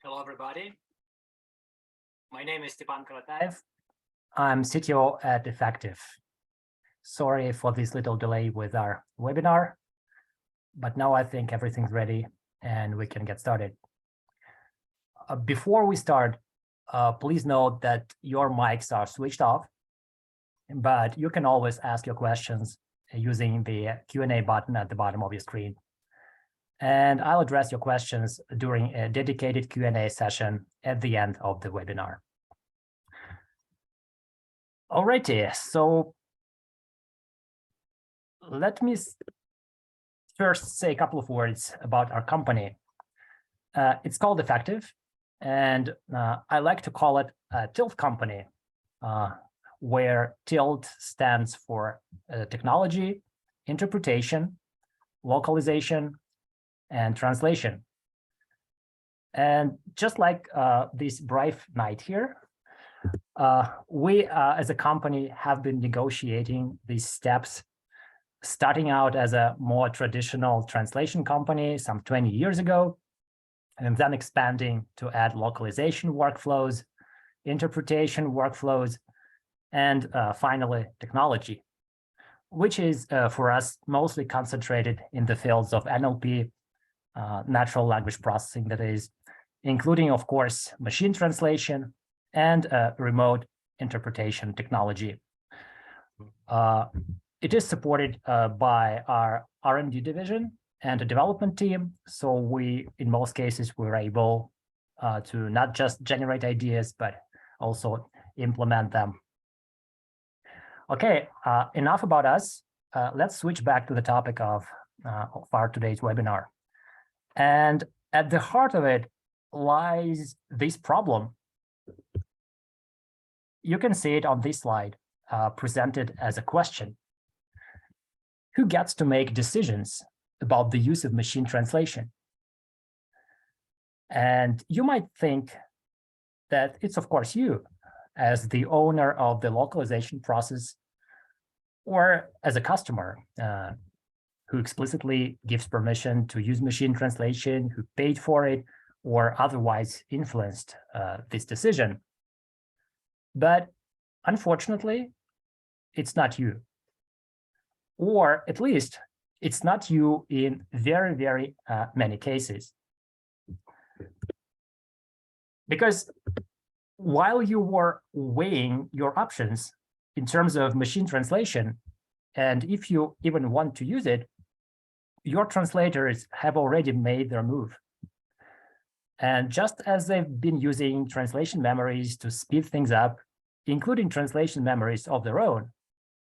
Hello, everybody. My name is Stepan Karataev. I'm CTO at Effective. Sorry for this little delay with our webinar, but now I think everything's ready and we can get started. Before we start, please note that your mics are switched off, but you can always ask your questions using the Q&A button at the bottom of your screen. And I'll address your questions during a dedicated Q&A session at the end of the webinar. Alrighty, so let me first say a couple of words about our company. It's called Effective, and I like to call it a TILT company, where TILT stands for technology, interpretation, localization, and translation. And just like this bright night here, we as a company have been negotiating these steps, starting out as a more traditional translation company some 20 years ago, and then expanding to add localization workflows, interpretation workflows, and finally technology, which is for us mostly concentrated in the fields of NLP, natural language processing, that is, including, of course, machine translation and remote interpretation technology. It is supported by our R&D division and a development team. So we, in most cases, we're able to not just generate ideas, but also implement them. Okay, enough about us. Let's switch back to the topic of our today's webinar. And at the heart of it lies this problem. You can see it on this slide, presented as a question. Who gets to make decisions about the use of machine translation? And you might think that it's, of course, you, as the owner of the localization process, or as a customer who explicitly gives permission to use machine translation, who paid for it, or otherwise influenced this decision. But unfortunately, it's not you. Or at least it's not you in very, very many cases. Because while you were weighing your options in terms of machine translation, and if you even want to use it, your translators have already made their move. And just as they've been using translation memories to speed things up, including translation memories of their own,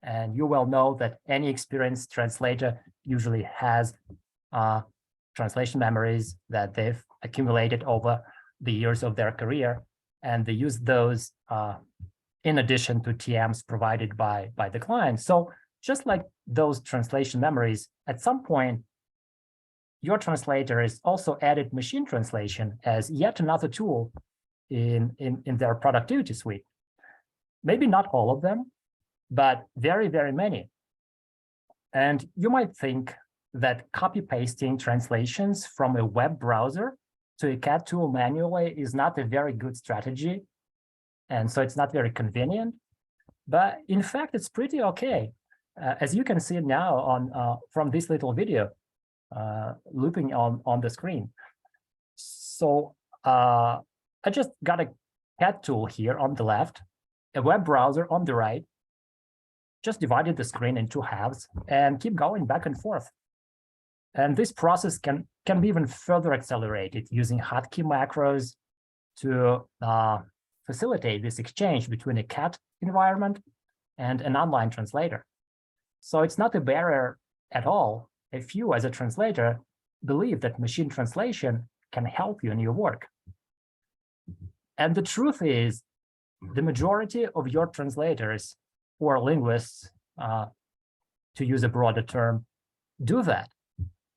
and you well know that any experienced translator usually has translation memories that they've accumulated over the years of their career, and they use those in addition to TMs provided by the client. So just like those translation memories, at some point, your translators also added machine translation as yet another tool in their productivity suite. Maybe not all of them, but very, very many. And you might think that copy-pasting translations from a web browser to a CAT tool manually is not a very good strategy. And so it's not very convenient. But in fact, it's pretty okay. As you can see now on from this little video looping on the screen. So I just got a CAT tool here on the left, a web browser on the right, just divided the screen in two halves and keep going back and forth. And this process can be even further accelerated using hotkey macros to facilitate this exchange between a CAT environment and an online translator. So it's not a barrier at all if you, as a translator, believe that machine translation can help you in your work. And the truth is, the majority of your translators or linguists, to use a broader term, do that,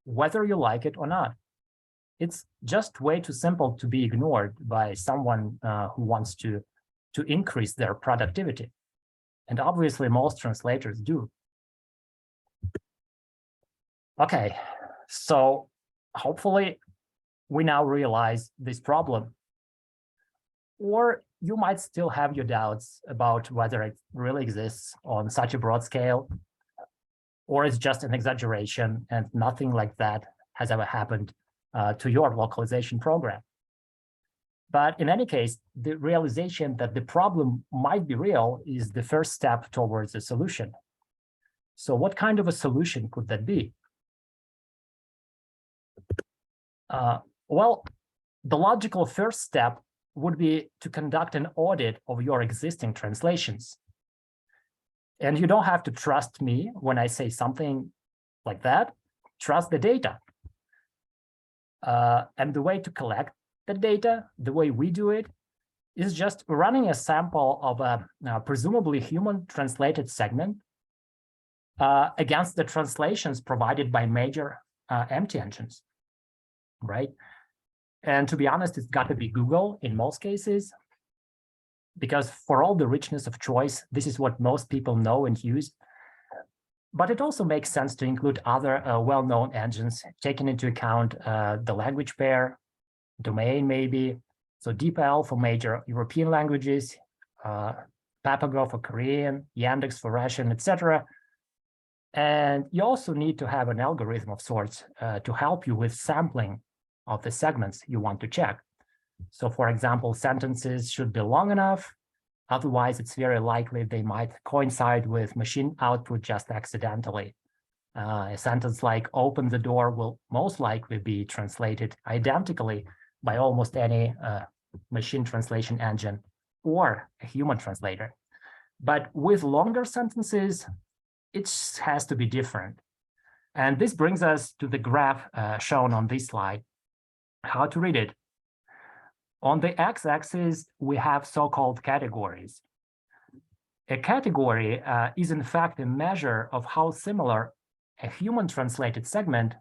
whether you like it or not. It's just way too simple to be ignored by someone who wants to increase their productivity. And obviously, most translators do. Okay, so hopefully we now realize this problem or you might still have your doubts about whether it really exists on such a broad scale, or it's just an exaggeration and nothing like that has ever happened to your localization program. But in any case, the realization that the problem might be real is the first step towards a solution. So what kind of a solution could that be? Well, the logical first step would be to conduct an audit of your existing translations. And you don't have to trust me when I say something like that. Trust the data. And the way to collect the data, the way we do it, is just running a sample of a presumably human translated segment against the translations provided by major empty engines, right? And to be honest, it's got to be Google in most cases, because for all the richness of choice, this is what most people know and use. But it also makes sense to include other well-known engines, taking into account the language pair, domain maybe. So DeepL for major European languages, Papago for Korean, Yandex for Russian, etc. And you also need to have an algorithm of sorts to help you with sampling of the segments you want to check. So for example, sentences should be long enough. Otherwise, it's very likely they might coincide with machine output just accidentally. A sentence like open the door will most likely be translated identically by almost any machine translation engine or a human translator. But with longer sentences, it has to be different. And this brings us to the graph shown on this slide. How to read it. On the x-axis, we have so-called categories. A category is in fact a measure of how similar a human translated segment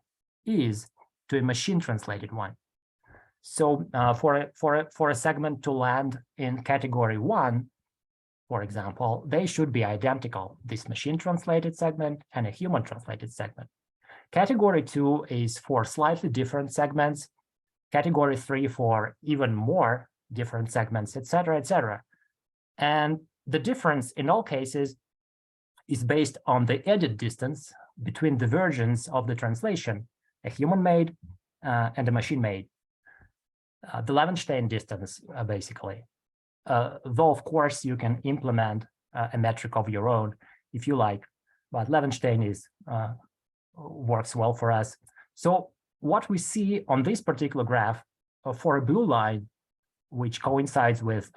is to a machine translated one. So for a segment to land in category 1, for example, they should be identical, this machine translated segment and a human translated segment. Category 2 is for slightly different segments, category 3 for even more different segments, etc., etc. And the difference in all cases is based on the edit distance between the versions of the translation, a human-made and a machine-made. The Levenshtein distance, basically. Though, of course, you can implement a metric of your own if you like, but Levenshtein works well for us. So what we see on this particular graph for a blue line, which coincides with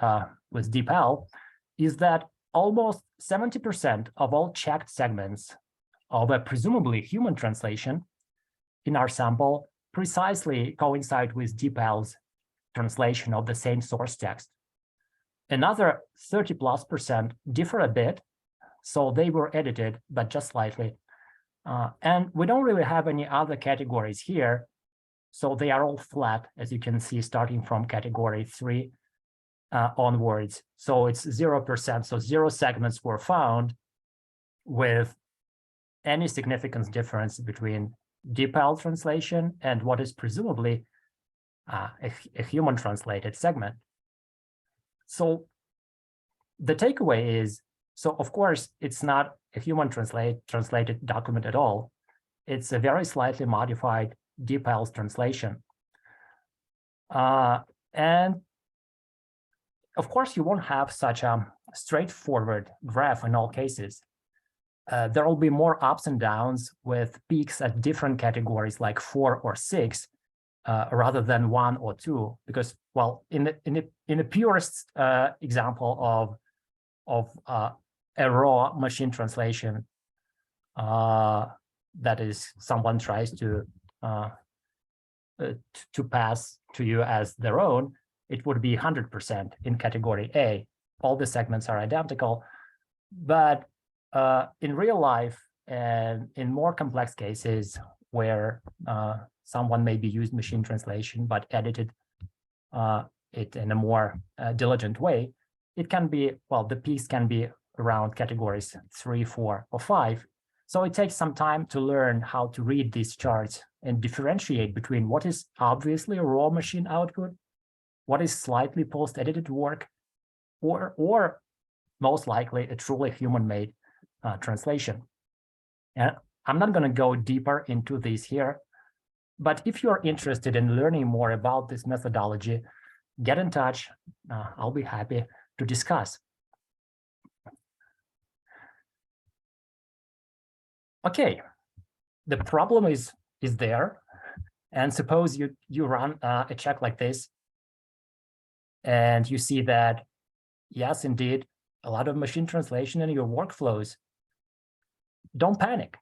DeepL, is that almost 70% of all checked segments of a presumably human translation in our sample precisely coincide with DeepL's translation of the same source text. Another 30+% differ a bit, so they were edited, but just slightly. And we don't really have any other categories here, so they are all flat, as you can see, starting from category 3 onwards. So it's 0%, so 0 segments were found with any significant difference between DeepL translation and what is presumably a human translated segment. So the takeaway is, so of course, it's not a human translated document at all. It's a very slightly modified DeepL's translation. And of course, you won't have such a straightforward graph in all cases. There will be more ups and downs with peaks at different categories like 4 or 6 rather than 1 or 2, because, well, in the purest example of a raw machine translation, that is, someone tries to pass to you as their own, it would be 100% in category A. All the segments are identical, but in real life and in more complex cases where someone maybe used machine translation but edited it in a more diligent way, it can be, well, the peaks can be around categories 3, 4, or 5. So it takes some time to learn how to read these charts and differentiate between what is obviously a raw machine output what is slightly post-edited work, or most likely a truly human-made translation. And I'm not going to go deeper into this here, but if you're interested in learning more about this methodology, get in touch. I'll be happy to discuss. Okay, the problem is there. And suppose you run a check like this, and you see that, yes, indeed, a lot of machine translation in your workflows. Don't panic,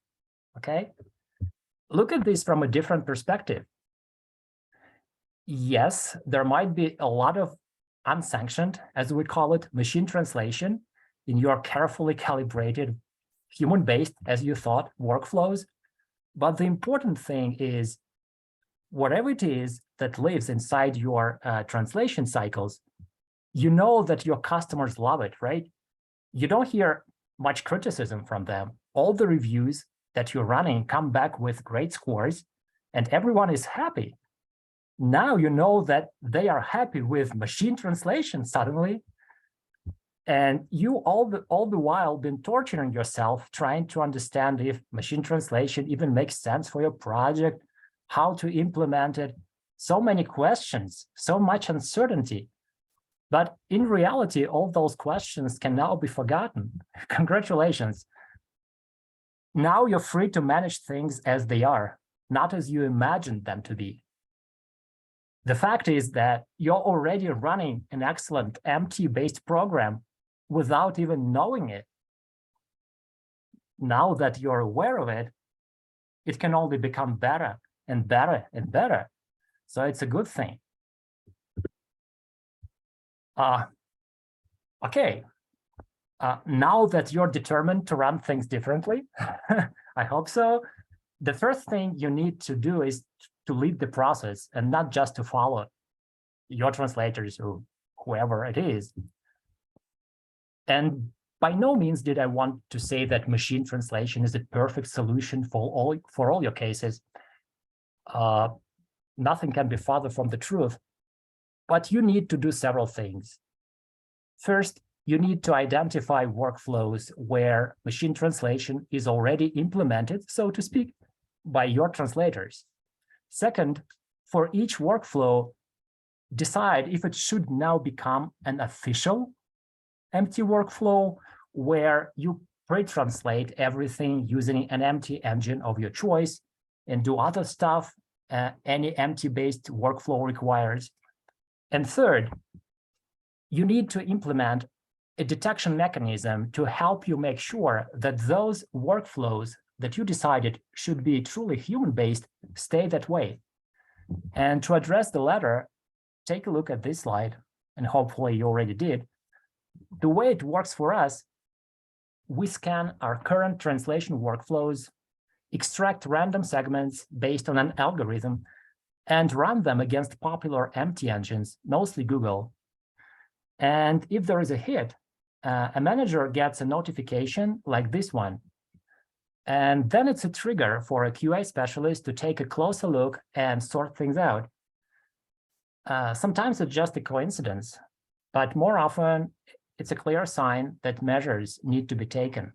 okay? Look at this from a different perspective. Yes, there might be a lot of unsanctioned, as we call it, machine translation in your carefully calibrated, human-based, as you thought, workflows. But the important thing is, whatever it is that lives inside your translation cycles, you know that your customers love it, right? You don't hear much criticism from them. All the reviews that you're running come back with great scores, and everyone is happy. Now you know that they are happy with machine translation suddenly, and you all the while been torturing yourself trying to understand if machine translation even makes sense for your project, how to implement it. So many questions, so much uncertainty. But in reality, all those questions can now be forgotten. Congratulations. Now you're free to manage things as they are, not as you imagined them to be. The fact is that you're already running an excellent MT-based program without even knowing it. Now that you're aware of it, it can only become better and better and better. So it's a good thing. Okay. Now that you're determined to run things differently, I hope so, the first thing you need to do is to lead the process and not just to follow your translators or whoever it is. And by no means did I want to say that machine translation is a perfect solution for all your cases. Nothing can be farther from the truth, but you need to do several things. First, you need to identify workflows where machine translation is already implemented, so to speak, by your translators. Second, for each workflow, decide if it should now become an official MT workflow where you pre-translate everything using an MT engine of your choice and do other stuff any MT-based workflow requires. And third, you need to implement a detection mechanism to help you make sure that those workflows that you decided should be truly human-based stay that way. And to address the latter, take a look at this slide, and hopefully you already did. The way it works for us, we scan our current translation workflows, extract random segments based on an algorithm, and run them against popular MT engines, mostly Google. And if there is a hit, a manager gets a notification like this one. And then it's a trigger for a QA specialist to take a closer look and sort things out. Sometimes it's just a coincidence, but more often it's a clear sign that measures need to be taken.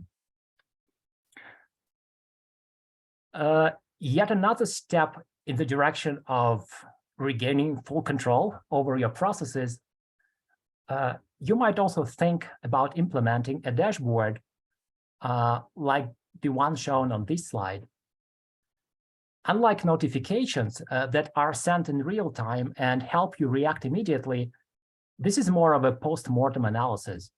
Yet another step in the direction of regaining full control over your processes, you might also think about implementing a dashboard like the one shown on this slide. Unlike notifications that are sent in real time and help you react immediately, this is more of a post-mortem analysis.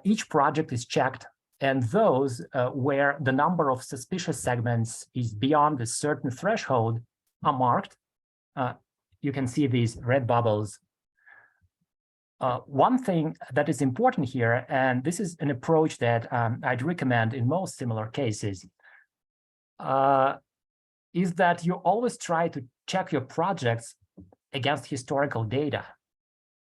Each project is checked, and those where the number of suspicious segments is beyond a certain threshold are marked. You can see these red bubbles. One thing that is important here, and this is an approach that I'd recommend in most similar cases, is that you always try to check your projects against historical data.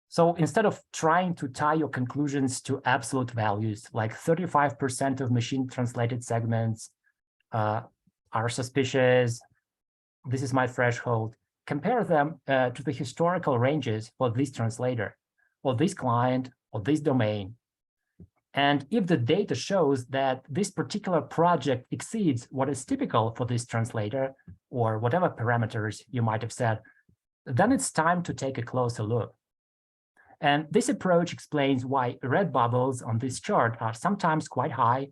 So instead of trying to tie your conclusions to absolute values, like 35% of machine translated segments are suspicious, this is my threshold, compare them to the historical ranges for this translator, or this client, or this domain. And if the data shows that this particular project exceeds what is typical for this translator, or whatever parameters you might have set, then it's time to take a closer look. And this approach explains why red bubbles on this chart are sometimes quite high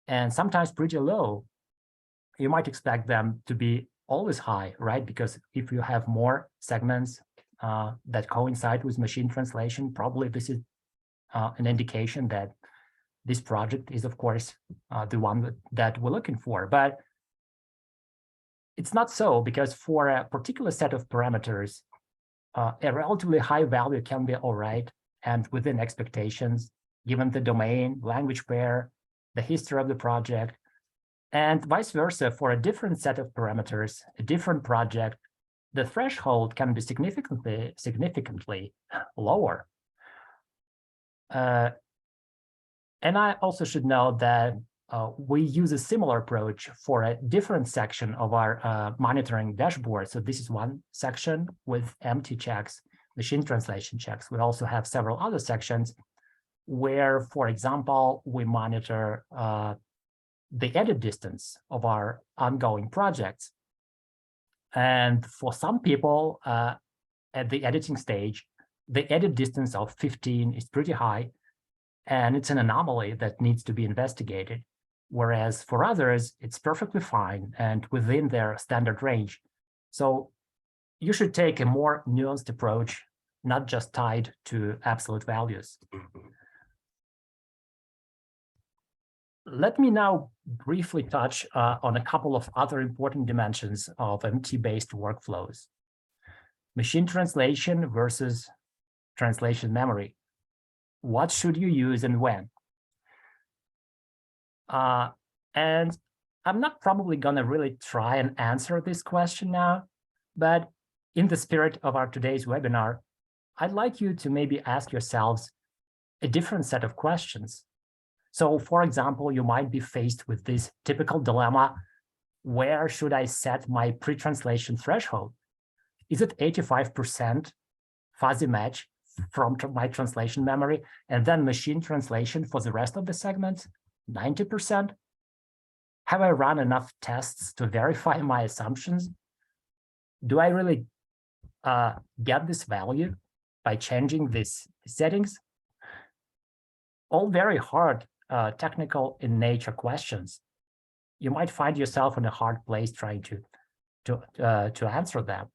and sometimes pretty low. You might expect them to be always high, right? Because if you have more segments that coincide with machine translation, probably this is an indication that this project is, of course, the one that we're looking for. But it's not so, because for a particular set of parameters, a relatively high value can be all right and within expectations, given the domain, language pair, the history of the project, and vice versa. For a different set of parameters, a different project, the threshold can be significantly lower. And I also should note that we use a similar approach for a different section of our monitoring dashboard. So this is one section with empty checks, machine translation checks. We also have several other sections where, for example, we monitor the edit distance of our ongoing projects. And for some people at the editing stage, the edit distance of 15 is pretty high, and it's an anomaly that needs to be investigated. Whereas for others, it's perfectly fine and within their standard range. So you should take a more nuanced approach, not just tied to absolute values. Let me now briefly touch on a couple of other important dimensions of MT-based workflows. Machine translation versus translation memory. What should you use and when? And I'm not probably going to really try and answer this question now, but in the spirit of our today's webinar, I'd like you to maybe ask yourselves a different set of questions. So, for example, you might be faced with this typical dilemma: where should I set my pre-translation threshold? Is it 85% fuzzy match from my translation memory, and then machine translation for the rest of the segments, 90%? Have I run enough tests to verify my assumptions? Do I really get this value by changing these settings? All very hard, technical in nature questions. You might find yourself in a hard place trying to answer them.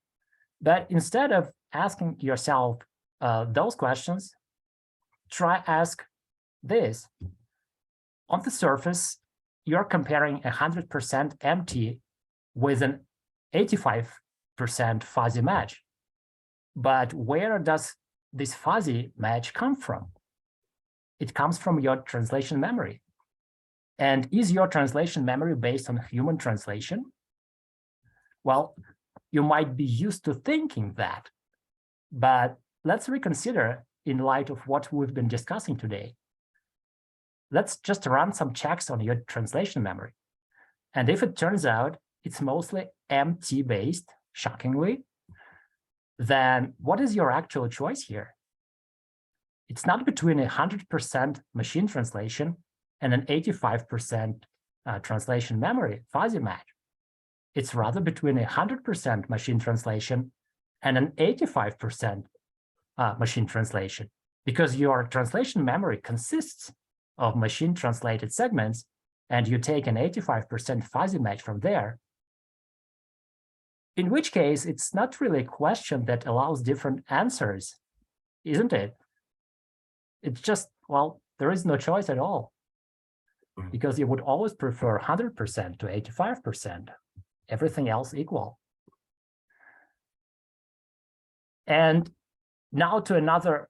But instead of asking yourself those questions, ask this. On the surface, you're comparing 100% empty with an 85% fuzzy match. But where does this fuzzy match come from? It comes from your translation memory. And is your translation memory based on human translation? Well, you might be used to thinking that, but let's reconsider in light of what we've been discussing today. Let's just run some checks on your translation memory. And if it turns out it's mostly MT-based, shockingly, then what is your actual choice here? It's not between 100% machine translation and an 85% translation memory fuzzy match. It's rather between 100% machine translation and an 85% machine translation, because your translation memory consists of machine translated segments, and you take an 85% fuzzy match from there, in which case it's not really a question that allows different answers, isn't it? It's just, well, there is no choice at all, because you would always prefer 100% to 85%, everything else equal. And now to another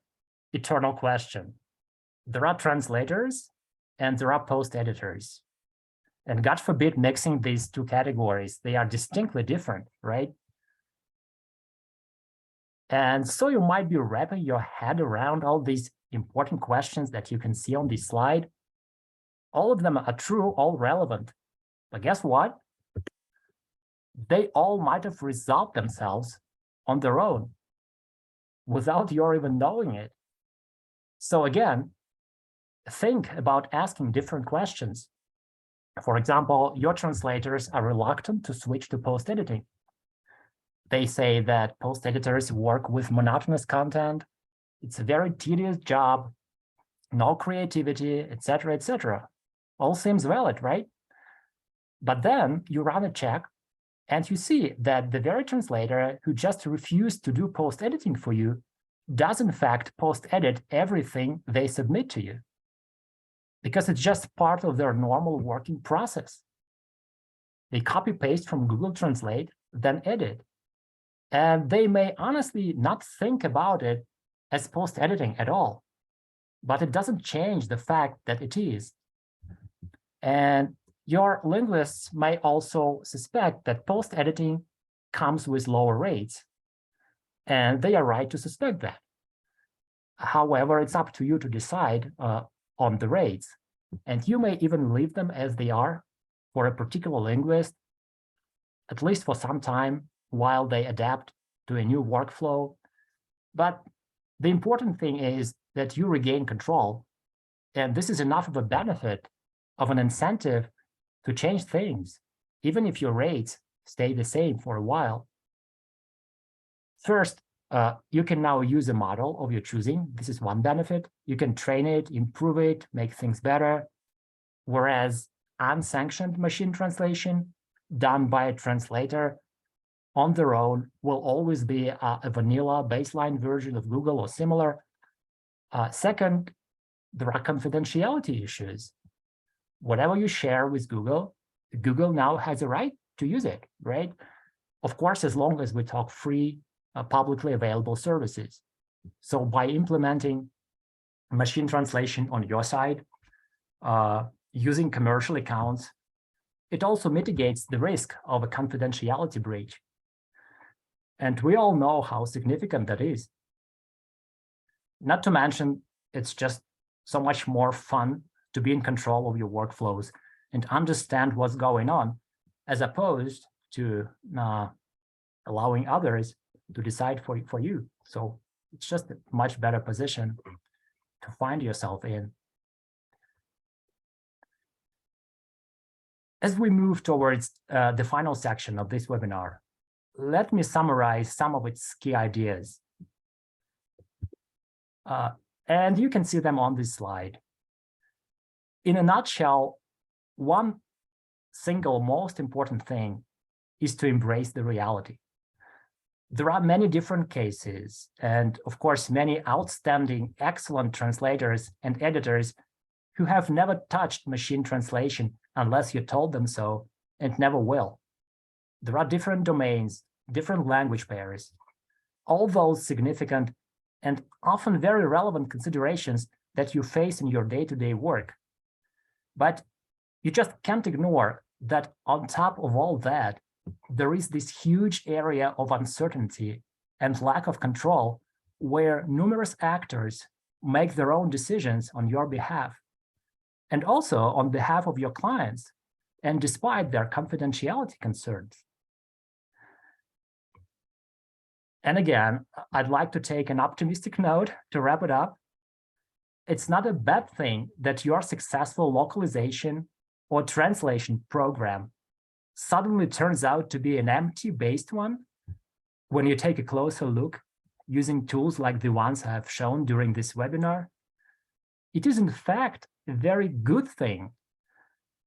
eternal question. There are translators and there are post editors. And God forbid mixing these two categories. They are distinctly different, right? And so you might be wrapping your head around all these important questions that you can see on this slide. All of them are true, all relevant. But guess what? They all might have resolved themselves on their own without your even knowing it. So again, think about asking different questions. For example, your translators are reluctant to switch to post-editing. They say that post-editors work with monotonous content. It's a very tedious job, no creativity, etc., etc. All seems valid, right? But then you run a check and you see that the very translator who just refused to do post-editing for you does in fact post-edit everything they submit to you, because it's just part of their normal working process. They copy-paste from Google Translate, then edit. And they may honestly not think about it as post-editing at all, but it doesn't change the fact that it is. And your linguists may also suspect that post-editing comes with lower rates, and they are right to suspect that. However, it's up to you to decide on the rates, and you may even leave them as they are for a particular linguist, at least for some time, while they adapt to a new workflow. But the important thing is that you regain control, and this is enough of a benefit, of an incentive to change things, even if your rates stay the same for a while. First, you can now use a model of your choosing. This is one benefit. You can train it, improve it, make things better. Whereas unsanctioned machine translation done by a translator on their own will always be a vanilla baseline version of Google or similar. Second, there are confidentiality issues. Whatever you share with Google, Google now has a right to use it, right? Of course, as long as we talk free, publicly available services. So by implementing machine translation on your side, using commercial accounts, it also mitigates the risk of a confidentiality breach. And we all know how significant that is. Not to mention, it's just so much more fun to be in control of your workflows and understand what's going on, as opposed to allowing others to decide for you. So it's just a much better position to find yourself in. As we move towards the final section of this webinar, let me summarize some of its key ideas. And you can see them on this slide. In a nutshell, one single most important thing is to embrace the reality. There are many different cases, and of course, many outstanding, excellent translators and editors who have never touched machine translation unless you told them so, and never will. There are different domains, different language pairs, all those significant and often very relevant considerations that you face in your day-to-day work. But you just can't ignore that on top of all that, there is this huge area of uncertainty and lack of control where numerous actors make their own decisions on your behalf, and also on behalf of your clients, and despite their confidentiality concerns. And again, I'd like to take an optimistic note to wrap it up. It's not a bad thing that your successful localization or translation program suddenly turns out to be an MT-based one when you take a closer look using tools like the ones I have shown during this webinar. It is in fact a very good thing,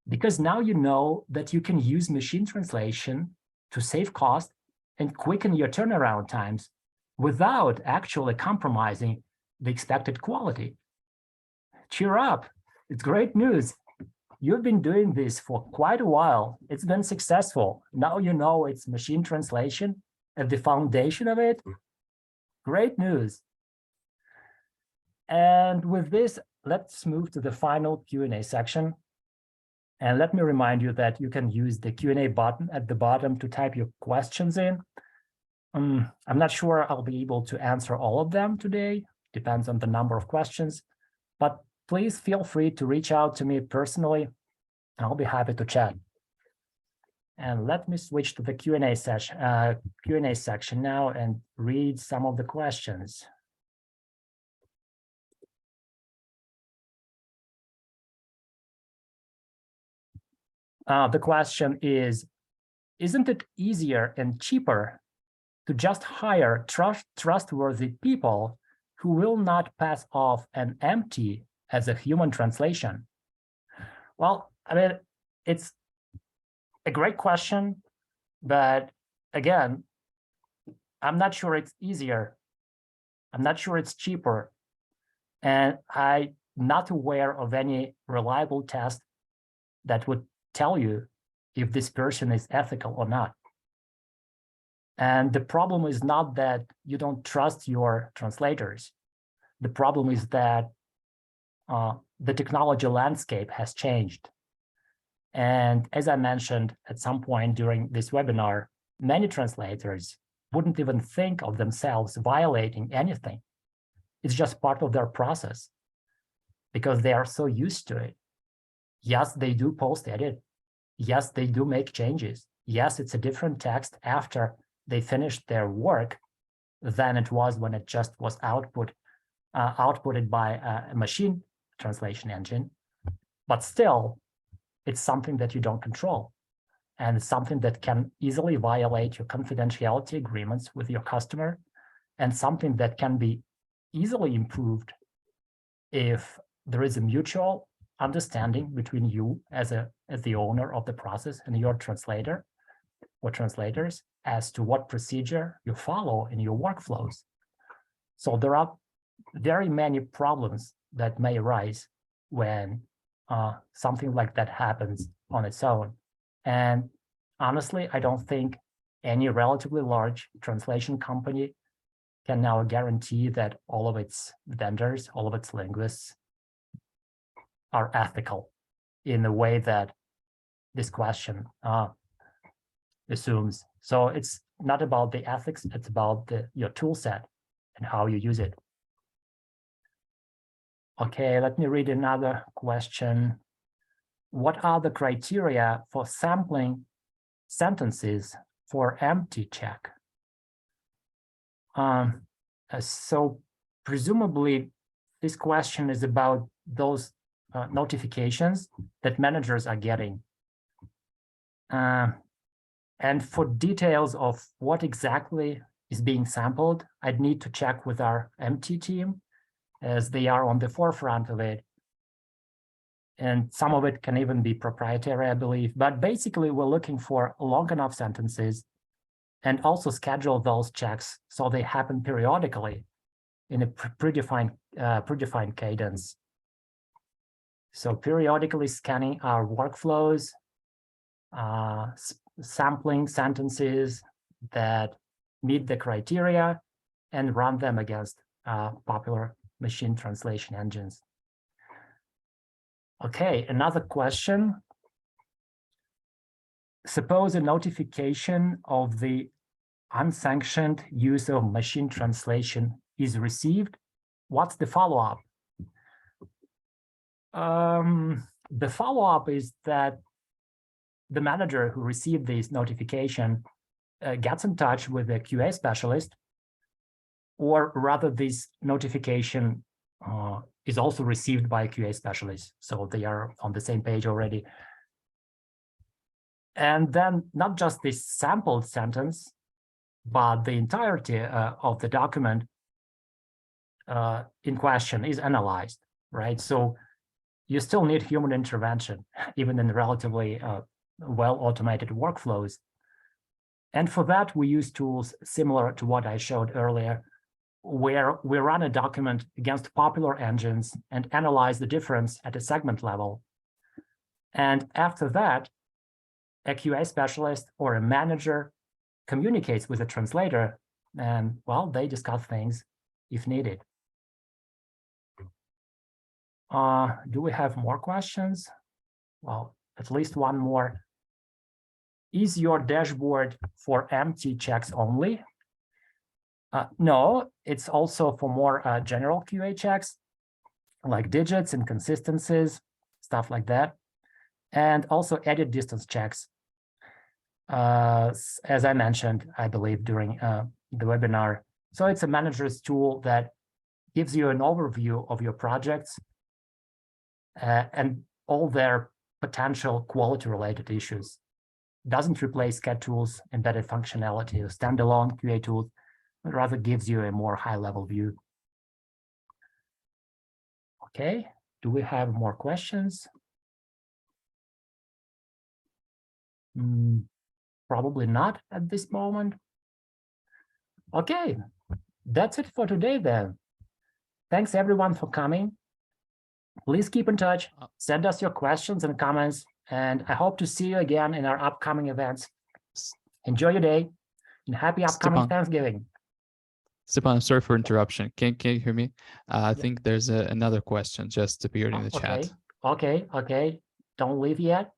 because now you know that you can use machine translation to save cost and quicken your turnaround times without actually compromising the expected quality. Cheer up, it's great news. You've been doing this for quite a while. It's been successful. Now you know it's machine translation at the foundation of it. Great news. And with this, let's move to the final Q&A section. And let me remind you that you can use the Q&A button at the bottom to type your questions in. I'm not sure I'll be able to answer all of them today. Depends on the number of questions. But please feel free to reach out to me personally. I'll be happy to chat. And let me switch to the Q&A section now and read some of the questions. The question is, isn't it easier and cheaper to just hire trustworthy people who will not pass off an empty as a human translation? Well, I mean, it's a great question, but again, I'm not sure it's easier. I'm not sure it's cheaper. And I'm not aware of any reliable test that would tell you if this person is ethical or not. And the problem is not that you don't trust your translators. The problem is that the technology landscape has changed. And as I mentioned at some point during this webinar, many translators wouldn't even think of themselves violating anything. It's just part of their process because they are so used to it. Yes, they do post-edit. Yes, they do make changes. Yes, it's a different text after they finished their work than it was when it just was outputted by a machine translation engine. But still, it's something that you don't control. And it's something that can easily violate your confidentiality agreements with your customer, and something that can be easily improved if there is a mutual understanding between you as the owner of the process and your translator or translators as to what procedure you follow in your workflows. So there are very many problems that may arise when something like that happens on its own. And honestly, I don't think any relatively large translation company can now guarantee that all of its vendors, all of its linguists are ethical in the way that this question assumes. So it's not about the ethics, it's about your tool set and how you use it. Okay, let me read another question. What are the criteria for sampling sentences for empty check? So presumably this question is about those notifications that managers are getting. And for details of what exactly is being sampled, I'd need to check with our MT team, as they are on the forefront of it. And some of it can even be proprietary, I believe. But basically, we're looking for long enough sentences and also schedule those checks so they happen periodically in a predefined cadence. So periodically scanning our workflows, sampling sentences that meet the criteria and run them against popular machine translation engines. Okay, another question. Suppose a notification of the unsanctioned use of machine translation is received. What's the follow-up? The follow-up is that the manager who received this notification gets in touch with a QA specialist, or rather this notification is also received by a QA specialist. So they are on the same page already. And then not just this sampled sentence, but the entirety of the document in question is analyzed, right? So you still need human intervention, even in relatively well-automated workflows. And for that, we use tools similar to what I showed earlier, where we run a document against popular engines and analyze the difference at a segment level. And after that, a QA specialist or a manager communicates with a translator, and, well, they discuss things if needed. Do we have more questions? Well, at least one more. Is your dashboard for empty checks only? No, it's also for more general QA checks, like digits, inconsistencies, stuff like that, and also edit distance checks. as I mentioned, I believe during the webinar. So it's a manager's tool that gives you an overview of your projects and all their potential quality-related issues. Doesn't replace CAD tools, embedded functionality, or standalone QA tools, but rather gives you a more high-level view. Okay, do we have more questions? Probably not at this moment. Okay, that's it for today then. Thanks everyone for coming. Please keep in touch, send us your questions and comments, and I hope to see you again in our upcoming events. Enjoy your day and happy upcoming Stepan. Thanksgiving. Stepan, sorry for interruption. Can you hear me? I think there's another question just appeared in the chat. Okay. Don't leave yet.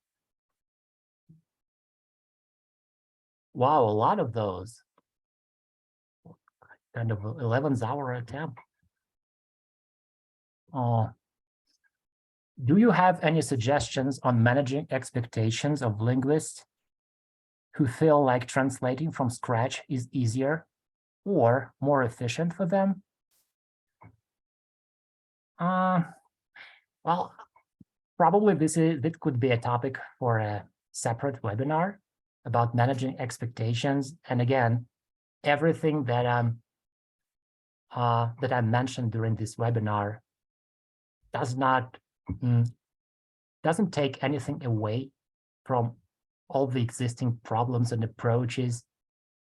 Wow, a lot of those. Kind of 11th hour attempt. Do you have any suggestions on managing expectations of linguists who feel like translating from scratch is easier or more efficient for them? Well, probably this could be a topic for a separate webinar about managing expectations. And again, everything that I mentioned during this webinar doesn't take anything away from all the existing problems and approaches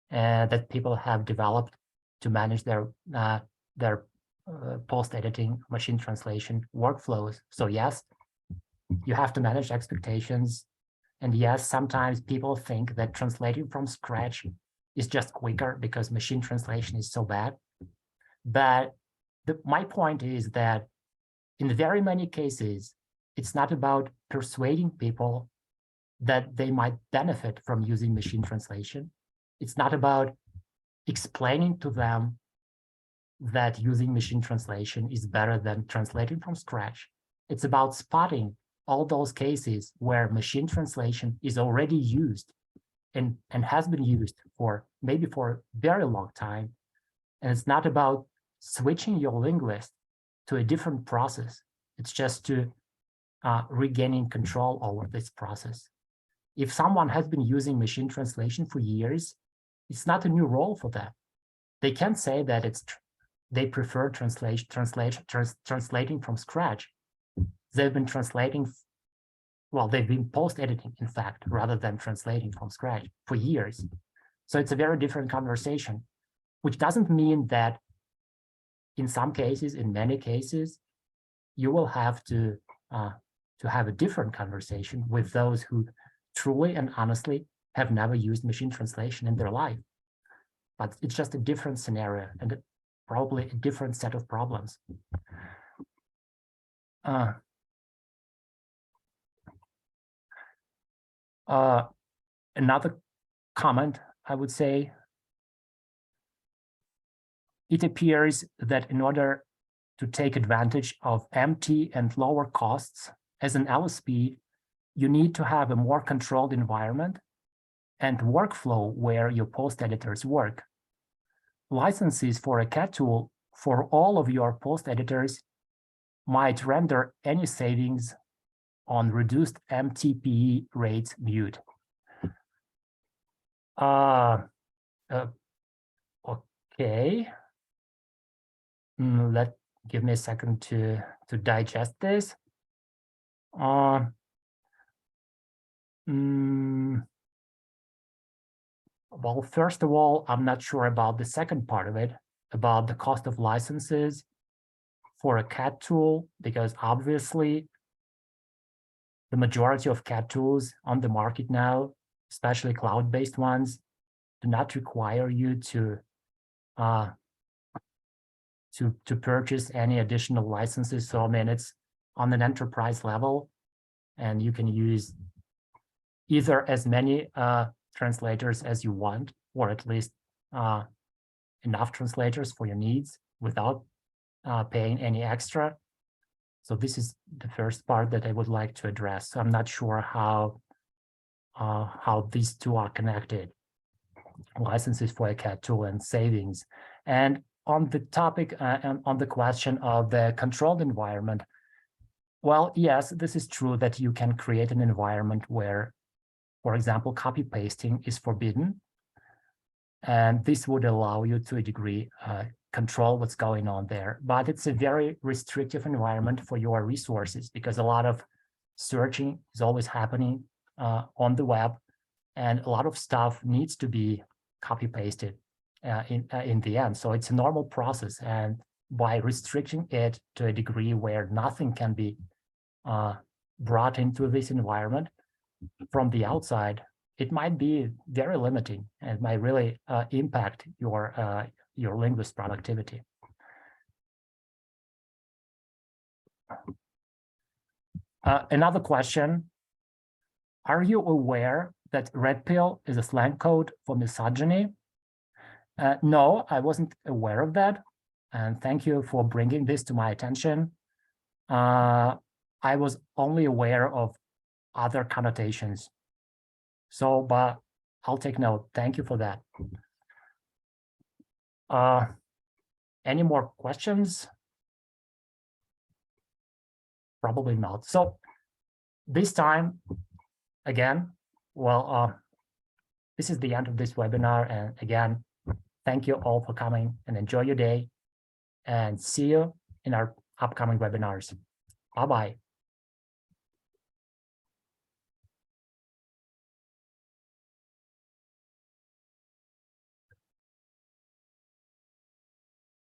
that people have developed to manage their post-editing machine translation workflows. So yes, you have to manage expectations. And yes, sometimes people think that translating from scratch is just quicker because machine translation is so bad. But my point is that in very many cases, it's not about persuading people that they might benefit from using machine translation. It's not about explaining to them that using machine translation is better than translating from scratch. It's about spotting all those cases where machine translation is already used and has been used for maybe for a very long time. And it's not about switching your linguist to a different process. It's just to regaining control over this process. If someone has been using machine translation for years, it's not a new role for them. They can't say that they prefer translating from scratch. They've been translating, well, they've been post-editing, in fact, rather than translating from scratch for years. So it's a very different conversation, which doesn't mean that in some cases, in many cases, you will have to have a different conversation with those who truly and honestly have never used machine translation in their life. But it's just a different scenario and probably a different set of problems. Another comment, I would say, it appears that in order to take advantage of empty and lower costs as an LSP, you need to have a more controlled environment and workflow where your post editors work. Licenses for a CAD tool for all of your post editors might render any savings on reduced MTPE rates mute. Okay. Give me a second to digest this. Well, first of all, I'm not sure about the second part of it, about the cost of licenses for a CAD tool, because obviously the majority of CAD tools on the market now, especially cloud-based ones, do not require you to purchase any additional licenses. So I mean, it's on an enterprise level, and you can use either as many translators as you want, or at least enough translators for your needs without paying any extra. So this is the first part that I would like to address. So I'm not sure how how these two are connected, licenses for a CAD tool and savings. And on the topic and on the question of the controlled environment, well, yes, this is true that you can create an environment where, for example, copy pasting is forbidden. And this would allow you to a degree control what's going on there. But it's a very restrictive environment for your resources because a lot of searching is always happening on the web, and a lot of stuff needs to be copy pasted in the end. So it's a normal process, and by restricting it to a degree where nothing can be brought into this environment from the outside, it might be very limiting and might really impact your linguist productivity. Another question: are you aware that red pill is a slang code for misogyny? No, I wasn't aware of that, and thank you for bringing this to my attention. I was only aware of other connotations. So, but I'll take note. Thank you for that. Any more questions? Probably not. So this time, again, well, this is the end of this webinar. And again, thank you all for coming, and enjoy your day, and see you in our upcoming webinars. Bye-bye.